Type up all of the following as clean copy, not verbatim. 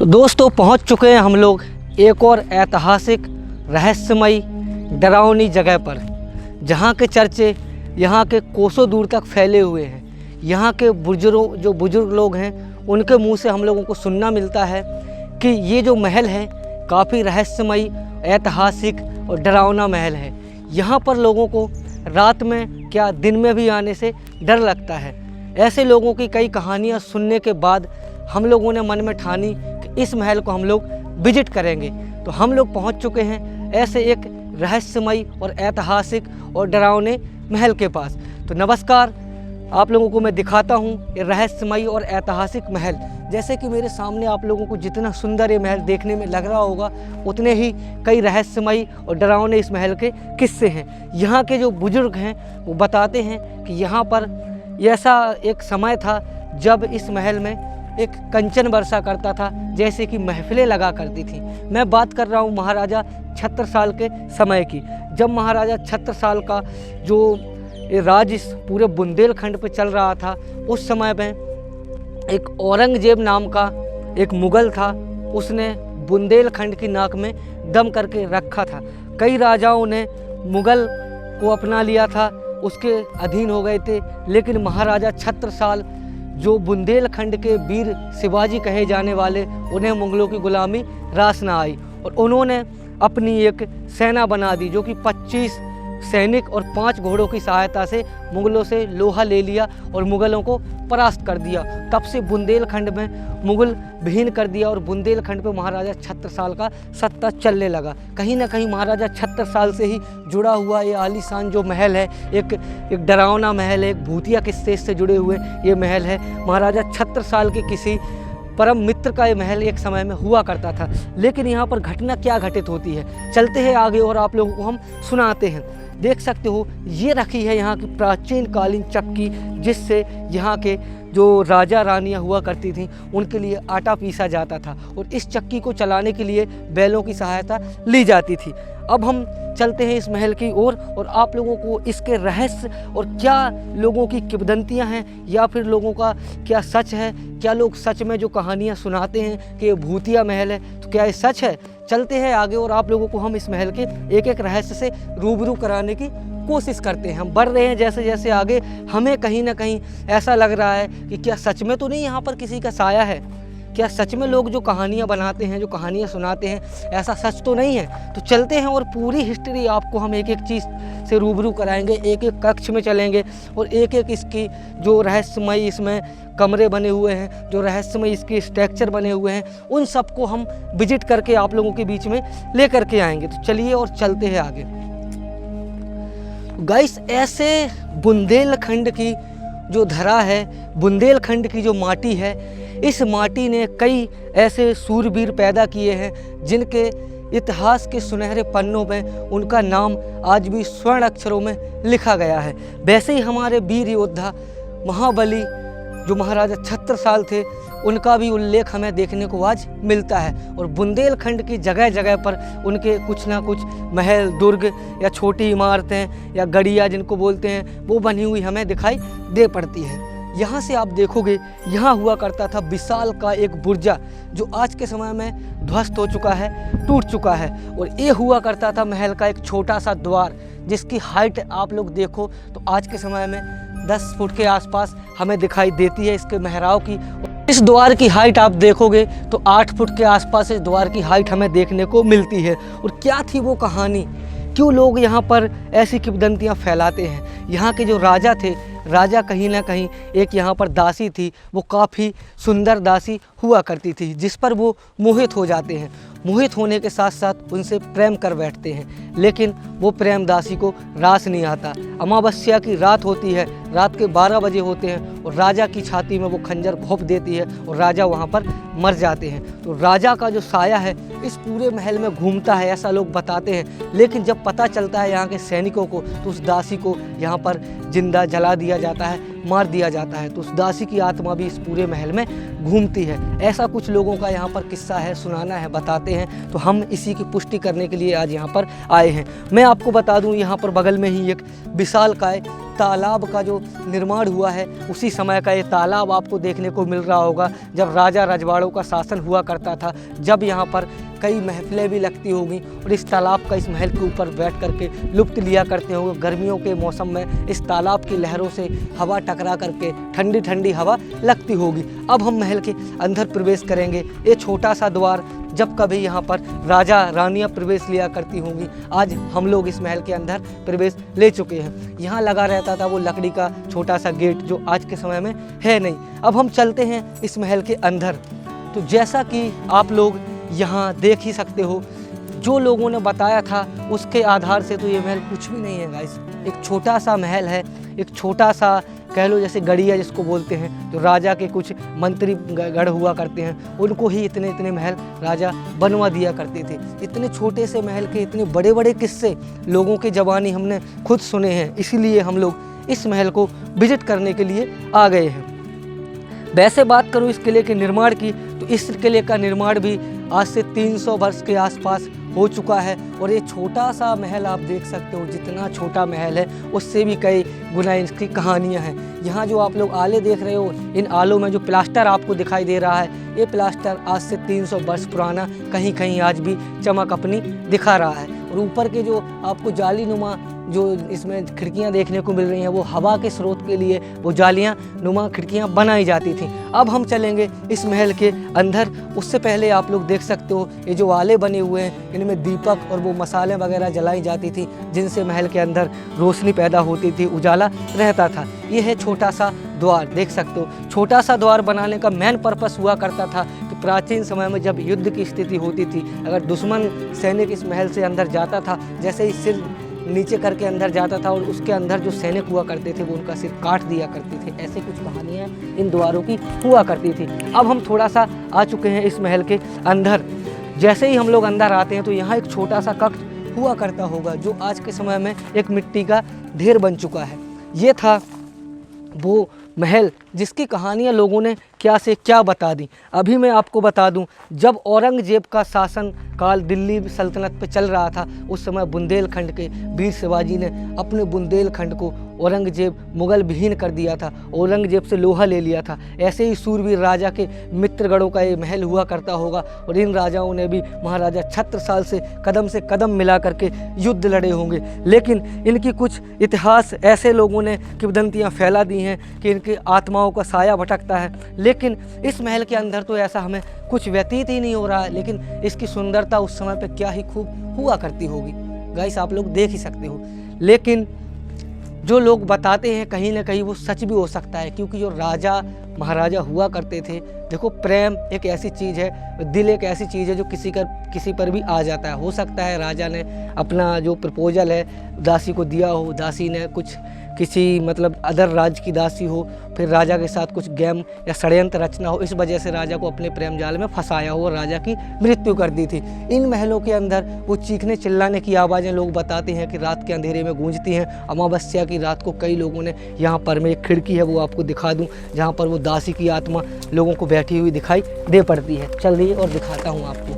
तो दोस्तों पहुंच चुके हैं हम लोग एक और ऐतिहासिक रहस्यमयी डरावनी जगह पर, जहां के चर्चे यहां के कोसों दूर तक फैले हुए हैं। यहां के बुजुर्ग लोग हैं उनके मुंह से हम लोगों को सुनना मिलता है कि ये जो महल है काफ़ी रहस्यमयी, ऐतिहासिक और डरावना महल है। यहाँ पर लोगों को रात में क्या दिन में भी आने से डर लगता है। ऐसे लोगों की कई कहानियाँ सुनने के बाद हम लोगों ने मन में ठानी कि इस महल को हम लोग विजिट करेंगे। तो हम लोग पहुँच चुके हैं ऐसे एक रहस्यमयी और ऐतिहासिक और डरावने महल के पास। तो नमस्कार, आप लोगों को मैं दिखाता हूँ ये रहस्यमयी और ऐतिहासिक महल। जैसे कि मेरे सामने आप लोगों को जितना सुंदर ये महल देखने में लग रहा होगा, उतने ही कई रहस्यमयी और डरावने इस महल के किस्से हैं। यहाँ के जो बुजुर्ग हैं वो बताते हैं कि यहाँ पर ऐसा एक समय था जब इस महल में एक कंचन बरसा करता था, जैसे कि महफिलें लगा करती थी। मैं बात कर रहा हूँ महाराजा छत्रसाल के समय की। जब महाराजा छत्रसाल का जो राज इस पूरे बुंदेलखंड पे चल रहा था, उस समय में एक औरंगजेब नाम का एक मुग़ल था, उसने बुंदेलखंड की नाक में दम करके रखा था। कई राजाओं ने मुग़ल को अपना लिया था, उसके अधीन हो गए थे, लेकिन महाराजा छत्रसाल जो बुंदेलखंड के वीर शिवाजी कहे जाने वाले, उन्हें मुग़लों की ग़ुलामी रास ना आई और उन्होंने अपनी एक सेना बना दी जो कि 25 सैनिक और 5 घोड़ों की सहायता से मुग़लों से लोहा ले लिया और मुग़लों को परास्त कर दिया। तब से बुंदेलखंड में मुग़ल विहीन कर दिया और बुंदेलखंड पे महाराजा छत्रसाल का सत्ता चलने लगा। कहीं ना कहीं महाराजा छत्रसाल से ही जुड़ा हुआ ये आलीशान जो महल है, एक डरावना महल है, एक भूतिया किस्से से जुड़े हुए ये महल है। महाराजा छत्रसाल के किसी परम मित्र का ये महल एक समय में हुआ करता था। लेकिन यहाँ पर घटना क्या घटित होती है, चलते हैं आगे और आप लोगों को हम सुनाते हैं। देख सकते हो ये रखी है यहाँ की प्राचीन कालीन चक्की, जिससे यहाँ के जो राजा रानियाँ हुआ करती थीं उनके लिए आटा पीसा जाता था और इस चक्की को चलाने के लिए बैलों की सहायता ली जाती थी। अब हम चलते हैं इस महल की ओर और आप लोगों को इसके रहस्य और क्या लोगों की किंवदंतियाँ हैं या फिर लोगों का क्या सच है, क्या लोग सच में जो कहानियाँ सुनाते हैं कि ये भूतिया महल है, तो क्या ये सच है। चलते हैं आगे और आप लोगों को हम इस महल के एक एक रहस्य से रूबरू कराने की कोशिश करते हैं। हम बढ़ रहे हैं जैसे जैसे आगे, हमें कहीं ना कहीं ऐसा लग रहा है कि क्या सच में तो नहीं यहाँ पर किसी का साया है, क्या सच में लोग जो कहानियाँ बनाते हैं, जो कहानियाँ सुनाते हैं, ऐसा सच तो नहीं है। तो चलते हैं और पूरी हिस्ट्री आपको हम एक एक चीज़ से रूबरू कराएंगे, एक एक कक्ष में चलेंगे और एक एक इसकी जो रहस्यमयी इसमें कमरे बने हुए हैं, जो रहस्यमयी इसके स्ट्रक्चर बने हुए हैं, उन सबको हम विजिट करके आप लोगों के बीच में ले करके आएंगे। तो चलिए और चलते हैं आगे। गाइस, ऐसे बुंदेलखंड की जो धरा है, बुंदेलखंड की जो माटी है, इस माटी ने कई ऐसे सूरवीर पैदा किए हैं जिनके इतिहास के सुनहरे पन्नों में उनका नाम आज भी स्वर्ण अक्षरों में लिखा गया है। वैसे ही हमारे वीर योद्धा महाबली जो महाराजा छत्रसाल थे, उनका भी उल्लेख हमें देखने को आज मिलता है और बुंदेलखंड की जगह जगह पर उनके कुछ ना कुछ महल, दुर्ग या छोटी इमारतें या गढ़िया जिनको बोलते हैं, वो बनी हुई हमें दिखाई दे पड़ती है। यहाँ से आप देखोगे, यहाँ हुआ करता था विशाल का एक बुर्जा जो आज के समय में ध्वस्त हो चुका है, टूट चुका है। और ये हुआ करता था महल का एक छोटा सा द्वार, जिसकी हाइट आप लोग देखो तो आज के समय में 10 फुट के आसपास हमें दिखाई देती है इसके महराव की। इस द्वार की हाइट आप देखोगे तो 8 फुट के आसपास इस द्वार की हाइट हमें देखने को मिलती है। और क्या थी वो कहानी, क्यों लोग यहाँ पर ऐसी किंवदंतियाँ फैलाते हैं। यहाँ के जो राजा थे, राजा कहीं ना कहीं एक यहाँ पर दासी थी, वो काफ़ी सुंदर दासी हुआ करती थी, जिस पर वो मोहित हो जाते हैं। मोहित होने के साथ साथ उनसे प्रेम कर बैठते हैं, लेकिन वो प्रेम दासी को रास नहीं आता। अमावस्या की रात होती है, रात के 12 बजे होते हैं और राजा की छाती में वो खंजर घोंप देती है और राजा वहाँ पर मर जाते हैं। तो राजा का जो साया है इस पूरे महल में घूमता है, ऐसा लोग बताते हैं। लेकिन जब पता चलता है यहाँ के सैनिकों को, तो उस दासी को यहाँ पर जिंदा जला दिया जाता है, मार दिया जाता है। तो उस दासी की आत्मा भी इस पूरे महल में घूमती है। ऐसा कुछ लोगों का यहाँ पर किस्सा है, सुनाना है, बताते हैं। तो हम इसी की पुष्टि करने के लिए आज यहाँ पर आए हैं। मैं आपको बता दूँ, यहाँ पर बगल में ही एक विशालकाय तालाब का जो निर्माण हुआ है उसी समय का ये तालाब आपको देखने को मिल रहा होगा। जब राजा रजवाड़ों का शासन हुआ करता था, जब यहाँ पर कई महफिलें भी लगती होंगी और इस तालाब का इस महल के ऊपर बैठ करके लुत्फ़ लिया करते होंगे। गर्मियों के मौसम में इस तालाब की लहरों से हवा टकरा करके ठंडी ठंडी हवा लगती होगी। अब हम महल के अंदर प्रवेश करेंगे। ये छोटा सा द्वार जब कभी यहाँ पर राजा रानियाँ प्रवेश लिया करती होंगी, आज हम लोग इस महल के अंदर प्रवेश ले चुके हैं। यहाँ लगा रहता था वो लकड़ी का छोटा सा गेट, जो आज के समय में है नहीं। अब हम चलते हैं इस महल के अंदर। तो जैसा कि आप लोग यहाँ देख ही सकते हो, जो लोगों ने बताया था उसके आधार से तो ये महल कुछ भी नहीं है गाइस। एक छोटा सा महल है, एक छोटा सा कह लो जैसे गढ़िया जिसको बोलते हैं, जो राजा के कुछ मंत्री गढ़ हुआ करते हैं, उनको ही इतने इतने महल राजा बनवा दिया करते थे। इतने छोटे से महल के इतने बड़े बड़े किस्से लोगों के ज़बानी हमने खुद सुने हैं, इसीलिए हम लोग इस महल को विजिट करने के लिए आ गए हैं। वैसे बात करूँ इस किले के निर्माण की, तो इस किले का निर्माण भी आज से 300 वर्ष के आसपास हो चुका है। और ये छोटा सा महल आप देख सकते हो, जितना छोटा महल है उससे भी कई गुना इसकी कहानियाँ हैं। यहाँ जो आप लोग आले देख रहे हो, इन आलों में जो प्लास्टर आपको दिखाई दे रहा है, ये प्लास्टर आज से 300 वर्ष पुराना कहीं कहीं आज भी चमक अपनी दिखा रहा है। और ऊपर के जो आपको जाली नुमा जो इसमें खिड़कियां देखने को मिल रही हैं, वो हवा के स्रोत के लिए वो जालियां नुमा खिड़कियां बनाई जाती थीं। अब हम चलेंगे इस महल के अंदर। उससे पहले आप लोग देख सकते हो ये जो आले बने हुए हैं, इनमें दीपक और वो मसाले वगैरह जलाई जाती थी, जिनसे महल के अंदर रोशनी पैदा होती थी, उजाला रहता था। ये है छोटा सा द्वार, देख सकते हो। छोटा सा द्वार बनाने का मेन पर्पस हुआ करता था कि प्राचीन समय में जब युद्ध की स्थिति होती थी, अगर दुश्मन सैनिक इस महल से अंदर जाता था, जैसे ही सिर नीचे करके अंदर जाता था और उसके अंदर जो सैनिक हुआ करते थे वो उनका सिर काट दिया करते थे। ऐसे कुछ कहानियाँ इन द्वारों की हुआ करती थी। अब हम थोड़ा सा आ चुके हैं इस महल के अंदर। जैसे ही हम लोग अंदर आते हैं तो यहाँ एक छोटा सा कक्ष हुआ करता होगा, जो आज के समय में एक मिट्टी का ढेर बन चुका है। ये था वो महल जिसकी कहानियाँ लोगों ने क्या से क्या बता दी। अभी मैं आपको बता दूं, जब औरंगजेब का शासन काल दिल्ली सल्तनत पे चल रहा था, उस समय बुंदेलखंड के वीर शिवाजी ने अपने बुंदेलखंड को औरंगजेब मुगल विहीन कर दिया था, औरंगजेब से लोहा ले लिया था। ऐसे ही सूरवीर राजा के मित्रगढ़ों का ये महल हुआ करता होगा और इन राजाओं ने भी महाराजा छत्रसाल से कदम मिला करके युद्ध लड़े होंगे। लेकिन इनकी कुछ इतिहास ऐसे लोगों ने किंवदंतियाँ फैला दी हैं कि इनकी आत्माओं का साया भटकता है। लेकिन इस महल के अंदर तो ऐसा हमें कुछ व्यतीत ही नहीं हो रहा है, लेकिन इसकी सुंदरता उस समय पे क्या ही खूब हुआ करती होगी गाइस, आप लोग देख ही सकते हो। लेकिन जो लोग बताते हैं कहीं ना कहीं वो सच भी हो सकता है, क्योंकि जो राजा महाराजा हुआ करते थे, देखो प्रेम एक ऐसी चीज़ है, दिल एक ऐसी चीज़ है जो किसी पर भी आ जाता है। हो सकता है राजा ने अपना जो प्रपोजल है दासी को दिया हो, दासी ने कुछ किसी मतलब अदर राज्य की दासी हो, फिर राजा के साथ कुछ गेम या षड्यंत्र रचना हो, इस वजह से राजा को अपने प्रेम जाल में फंसाया हो और राजा की मृत्यु कर दी थी। इन महलों के अंदर वो चीखने चिल्लाने की आवाज़ें लोग बताते हैं कि रात के अंधेरे में गूंजती हैं। अमावस्या की रात को कई लोगों ने, यहाँ पर मैं एक खिड़की है वो आपको दिखा दूँ, जहाँ पर वो दासी की आत्मा लोगों को बैठी हुई दिखाई दे पड़ती है। चलिए और दिखाता हूँ आपको।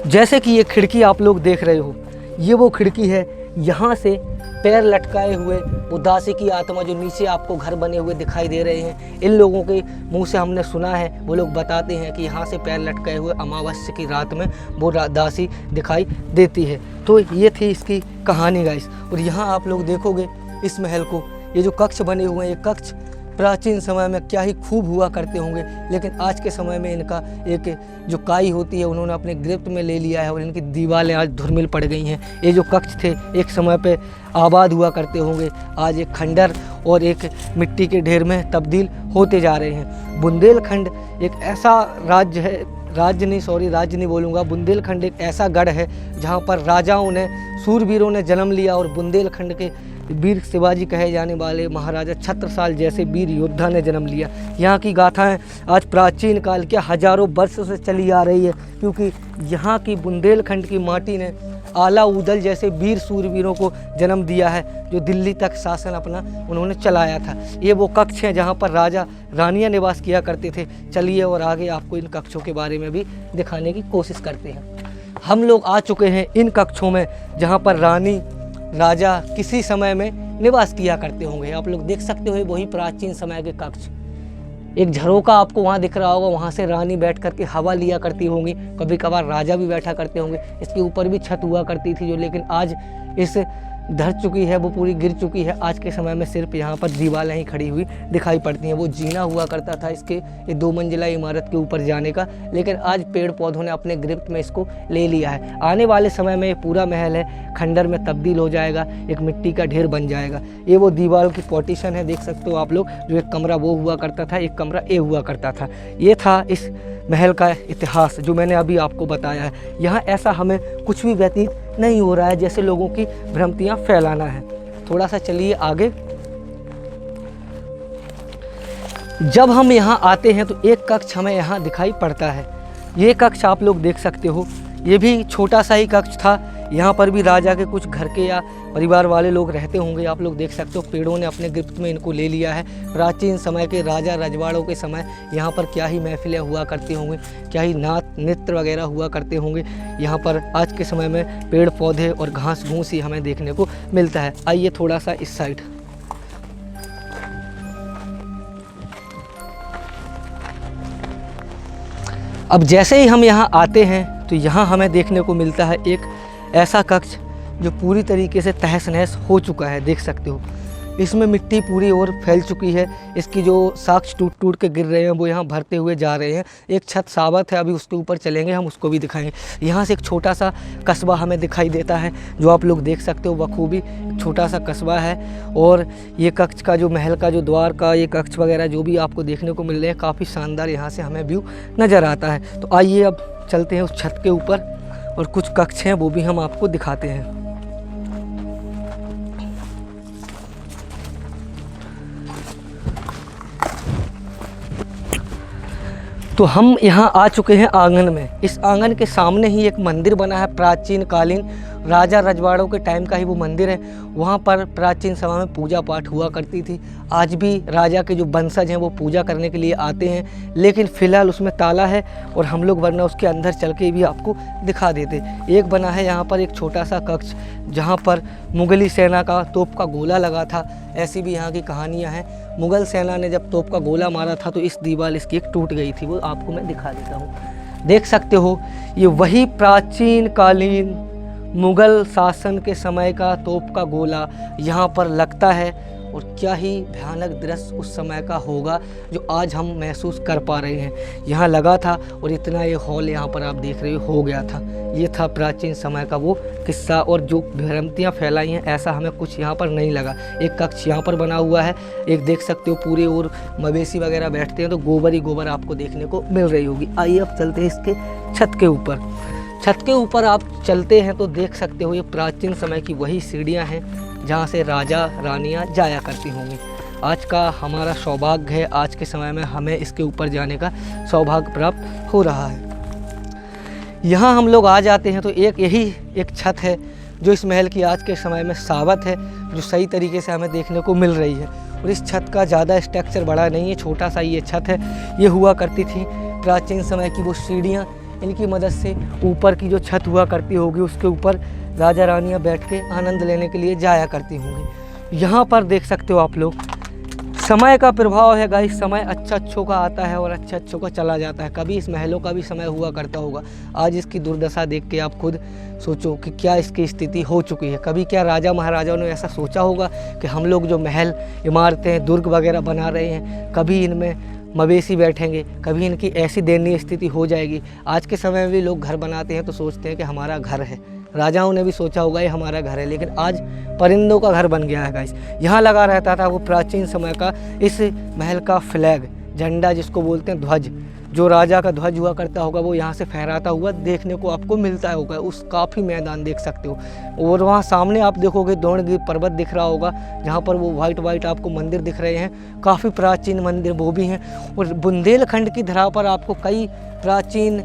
जैसे कि ये खिड़की आप लोग देख रहे हो, ये वो खिड़की है, यहाँ से पैर लटकाए हुए वो दासी की आत्मा जो नीचे आपको घर बने हुए दिखाई दे रहे हैं, इन लोगों के मुंह से हमने सुना है, वो लोग बताते हैं कि यहाँ से पैर लटकाए हुए अमावस्या की रात में वो दासी दिखाई देती है। तो ये थी इसकी कहानी गाइस। और यहाँ आप लोग देखोगे इस महल को, ये जो कक्ष बने हुए हैं, ये कक्ष प्राचीन समय में क्या ही खूब हुआ करते होंगे, लेकिन आज के समय में इनका एक जो काई होती है उन्होंने अपने गिरफ्त में ले लिया है और इनकी दीवारें आज धुरमिल पड़ गई हैं। ये जो कक्ष थे एक समय पे आबाद हुआ करते होंगे, आज एक खंडर और एक मिट्टी के ढेर में तब्दील होते जा रहे हैं। बुंदेलखंड एक ऐसा राज्य है, राज्य नहीं बोलूँगा, बुंदेलखंड एक ऐसा गढ़ है जहाँ पर राजाओं ने, सूरवीरों ने जन्म लिया और बुंदेलखंड के वीर शिवाजी कहे जाने वाले महाराजा छत्रसाल जैसे वीर योद्धा ने जन्म लिया। यहाँ की गाथाएं आज प्राचीन काल के हजारों वर्षों से चली आ रही है, क्योंकि यहाँ की बुंदेलखंड की माटी ने आला उदल जैसे वीर सूरवीरों को जन्म दिया है, जो दिल्ली तक शासन अपना उन्होंने चलाया था। ये वो कक्ष हैं जहाँ पर राजा रानियाँ निवास किया करते थे। चलिए और आगे आपको इन कक्षों के बारे में भी दिखाने की कोशिश करते हैं। हम लोग आ चुके हैं इन कक्षों में, जहाँ पर रानी राजा किसी समय में निवास किया करते होंगे। आप लोग देख सकते हो वही प्राचीन समय के कक्ष। एक झरोका आपको वहाँ दिख रहा होगा, वहाँ से रानी बैठ करके हवा लिया करती होंगी, कभी कभार राजा भी बैठा करते होंगे। इसके ऊपर भी छत हुआ करती थी जो लेकिन आज इस धर चुकी है, वो पूरी गिर चुकी है। आज के समय में सिर्फ यहाँ पर दीवारें ही खड़ी हुई दिखाई पड़ती हैं। वो जीना हुआ करता था इसके ये 2 मंजिला इमारत के ऊपर जाने का, लेकिन आज पेड़ पौधों ने अपने गिरफ्त में इसको ले लिया है। आने वाले समय में ये पूरा महल है खंडर में तब्दील हो जाएगा, एक मिट्टी का ढेर बन जाएगा। ये वो दीवार की पार्टीशन है, देख सकते हो आप लोग। जो एक कमरा वो हुआ करता था, एक कमरा ए हुआ करता था। ये था इस महल का इतिहास जो मैंने अभी आपको बताया है। यहाँ ऐसा हमें कुछ भी व्यतीत नहीं हो रहा है जैसे लोगों की भ्रांतियाँ फैलाना है। थोड़ा सा चलिए आगे। जब हम यहाँ आते हैं तो एक कक्ष हमें यहाँ दिखाई पड़ता है। ये कक्ष आप लोग देख सकते हो, ये भी छोटा सा ही कक्ष था। यहाँ पर भी राजा के कुछ घर के या परिवार वाले लोग रहते होंगे। आप लोग देख सकते हो पेड़ों ने अपने गिरफ्त में इनको ले लिया है। प्राचीन समय के राजा रजवाड़ों के समय यहाँ पर क्या ही महफिलें हुआ करती होंगी, क्या ही नाच नृत्य वगैरह हुआ करते होंगे। यहाँ पर आज के समय में पेड़ पौधे और घास घूस ही हमें देखने को मिलता है। आइए थोड़ा सा इस साइड। अब जैसे ही हम यहाँ आते हैं तो यहाँ हमें देखने को मिलता है एक ऐसा कक्ष जो पूरी तरीके से तहस नहस हो चुका है। देख सकते हो इसमें मिट्टी पूरी ओर फैल चुकी है। इसकी जो साक्ष टूट टूट के गिर रहे हैं वो यहाँ भरते हुए जा रहे हैं। एक छत साबत है, अभी उसके ऊपर चलेंगे, हम उसको भी दिखाएंगे। यहाँ से एक छोटा सा कस्बा हमें दिखाई देता है जो आप लोग देख सकते हो बखूबी। छोटा सा कस्बा है और ये कक्ष का जो महल का जो द्वार का ये कक्ष वगैरह जो भी आपको देखने को मिल रहे हैं, काफ़ी शानदार यहाँ से हमें व्यू नज़र आता है। तो आइए अब चलते हैं उस छत के ऊपर और कुछ कक्ष हैं वो भी हम आपको दिखाते हैं। तो हम यहाँ आ चुके हैं आंगन में। इस आंगन के सामने ही एक मंदिर बना है, प्राचीन कालीन राजा रजवाड़ों के टाइम का ही वो मंदिर है। वहाँ पर प्राचीन समय में पूजा पाठ हुआ करती थी। आज भी राजा के जो वंशज हैं वो पूजा करने के लिए आते हैं, लेकिन फ़िलहाल उसमें ताला है और हम लोग वरना उसके अंदर चल के भी आपको दिखा देते। एक बना है यहाँ पर एक छोटा सा कक्ष जहाँ पर मुगली सेना का तोप का गोला लगा था। ऐसी भी यहाँ की कहानियाँ हैं। मुग़ल सेना ने जब तोप का गोला मारा था तो इस दीवार इसकी एक टूट गई थी, वो आपको मैं दिखा देता हूँ। देख सकते हो ये वही प्राचीन कालीन मुग़ल शासन के समय का तोप का गोला यहाँ पर लगता है। और क्या ही भयानक दृश्य उस समय का होगा जो आज हम महसूस कर पा रहे हैं। यहाँ लगा था और इतना ये हॉल यहाँ पर आप देख रहे हो गया था। ये था प्राचीन समय का वो किस्सा। और जो भ्रांतियाँ फैलाई हैं ऐसा हमें कुछ यहाँ पर नहीं लगा। एक कक्ष यहाँ पर बना हुआ है, एक देख सकते हो पूरे और मवेशी वगैरह बैठते हैं तो गोबर ही गोबर आपको देखने को मिल रही होगी। आइए अब चलते हैं इसके छत के ऊपर। छत के ऊपर आप चलते हैं तो देख सकते हो ये प्राचीन समय की वही सीढ़ियाँ हैं जहाँ से राजा रानियाँ जाया करती होंगी। आज का हमारा सौभाग्य है, आज के समय में हमें इसके ऊपर जाने का सौभाग्य प्राप्त हो रहा है। यहाँ हम लोग आ जाते हैं तो यही एक छत है जो इस महल की आज के समय में सावत है, जो सही तरीके से हमें देखने को मिल रही है। और इस छत का ज़्यादा स्ट्रक्चर बड़ा नहीं है, छोटा सा ये छत है। ये हुआ करती थी प्राचीन समय की वो सीढ़ियाँ, इनकी मदद से ऊपर की जो छत हुआ करती होगी उसके ऊपर राजा रानियाँ बैठ के आनंद लेने के लिए जाया करती होंगी। यहाँ पर देख सकते हो आप लोग समय का प्रभाव है गाइस। समय अच्छा अच्छों का आता है और अच्छा अच्छों का चला जाता है। कभी इस महलों का भी समय हुआ करता होगा। आज इसकी दुर्दशा देख के आप खुद सोचो कि क्या इसकी स्थिति हो चुकी है। कभी क्या राजा महाराजाओं ने ऐसा सोचा होगा कि हम लोग जो महल इमारतें दुर्ग वगैरह बना रहे हैं कभी इनमें मवेशी बैठेंगे, कभी इनकी ऐसी दयनीय स्थिति हो जाएगी। आज के समय में भी लोग घर बनाते हैं तो सोचते हैं कि हमारा घर है। राजाओं ने भी सोचा होगा ये हमारा घर है, लेकिन आज परिंदों का घर बन गया है गाइस। यहाँ लगा रहता था वो प्राचीन समय का इस महल का फ्लैग, झंडा जिसको बोलते हैं ध्वज। जो राजा का ध्वज हुआ करता होगा वो यहाँ से फहराता हुआ देखने को आपको मिलता होगा। उस काफ़ी मैदान देख सकते हो। और वहाँ सामने आप देखोगे द्रोणगिरि पर्वत दिख रहा होगा जहाँ पर वो वाइट आपको मंदिर दिख रहे हैं। काफ़ी प्राचीन मंदिर वो भी हैं। और बुंदेलखंड की धरा पर आपको कई प्राचीन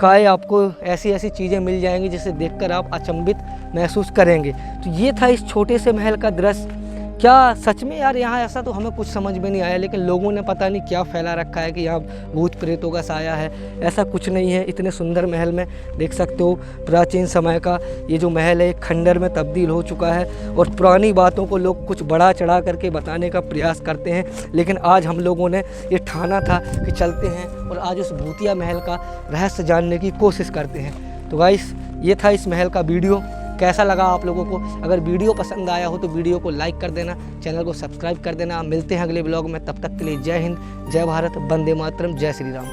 काय आपको ऐसी चीज़ें मिल जाएंगी जिसे देखकर आप अचंभित महसूस करेंगे। तो ये था इस छोटे से महल का दृश्य। क्या सच में यार यहाँ ऐसा तो हमें कुछ समझ में नहीं आया, लेकिन लोगों ने पता नहीं क्या फैला रखा है कि यहाँ भूत प्रेतों का साया है। ऐसा कुछ नहीं है। इतने सुंदर महल में देख सकते हो प्राचीन समय का ये जो महल है खंडर में तब्दील हो चुका है, और पुरानी बातों को लोग कुछ बढ़ा चढ़ा करके बताने का प्रयास करते हैं। लेकिन आज हम लोगों ने ये ठाना था कि चलते हैं और आज उस भूतिया महल का रहस्य जानने की कोशिश करते हैं। तो गाइस ये था इस महल का वीडियो। कैसा लगा आप लोगों को? अगर वीडियो पसंद आया हो तो वीडियो को लाइक कर देना, चैनल को सब्सक्राइब कर देना। मिलते हैं अगले ब्लॉग में, तब तक के लिए जय हिंद, जय भारत, वंदे मातरम, जय श्री राम।